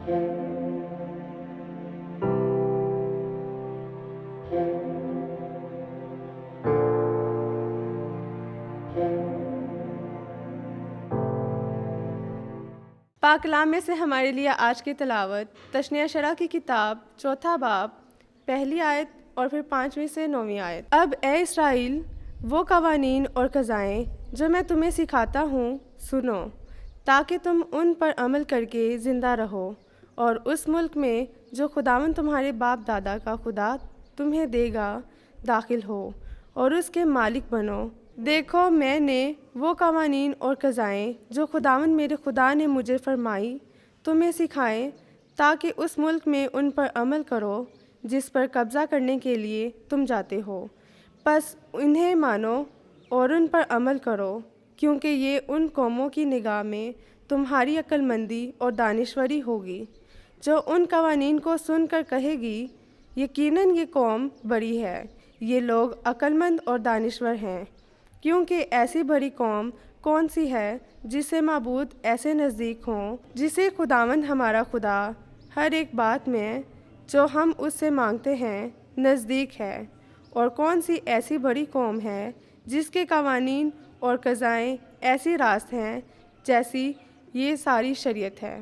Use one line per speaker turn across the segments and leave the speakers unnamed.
پاک کلام میں سے ہمارے لیے آج کی تلاوت تثنیہ شرح کی کتاب 4 باب 1 آیت اور پھر 5 سے 9 آیت۔ اب اے اسرائیل، وہ قوانین اور قضائیں جو میں تمہیں سکھاتا ہوں سنو، تاکہ تم ان پر عمل کر کے زندہ رہو اور اس ملک میں جو خداوند تمہارے باپ دادا کا خدا تمہیں دے گا داخل ہو اور اس کے مالک بنو۔ دیکھو، میں نے وہ قوانین اور قضائیں جو خداوند میرے خدا نے مجھے فرمائی تمہیں سکھائیں، تاکہ اس ملک میں ان پر عمل کرو جس پر قبضہ کرنے کے لیے تم جاتے ہو۔ پس انہیں مانو اور ان پر عمل کرو، کیونکہ یہ ان قوموں کی نگاہ میں تمہاری عقل مندی اور دانشوری ہوگی، جو ان قوانین کو سن کر کہے گی، یقیناً یہ قوم بڑی ہے، یہ لوگ عقل مند اور دانشور ہیں۔ کیونکہ ایسی بڑی قوم کون سی ہے جسے معبود ایسے نزدیک ہوں، جسے خداوند ہمارا خدا ہر ایک بات میں جو ہم اس سے مانگتے ہیں نزدیک ہے، اور کون سی ایسی بڑی قوم ہے جس کے قوانین اور قضائیں ایسی راست ہیں جیسی یہ ساری شریعت ہے۔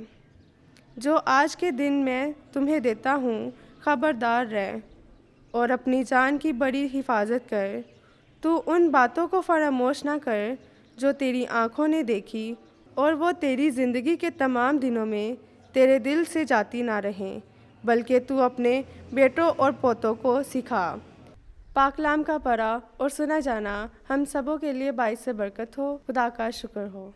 جو آج کے دن میں تمہیں دیتا ہوں، خبردار رہ اور اپنی جان کی بڑی حفاظت کر۔ تو ان باتوں کو فراموش نہ کر جو تیری آنکھوں نے دیکھی، اور وہ تیری زندگی کے تمام دنوں میں تیرے دل سے جاتی نہ رہیں، بلکہ تو اپنے بیٹوں اور پوتوں کو سکھا۔ پاک کلام کا پڑھا اور سنا جانا ہم سبوں کے لیے باعث برکت ہو۔ خدا کا شکر ہو۔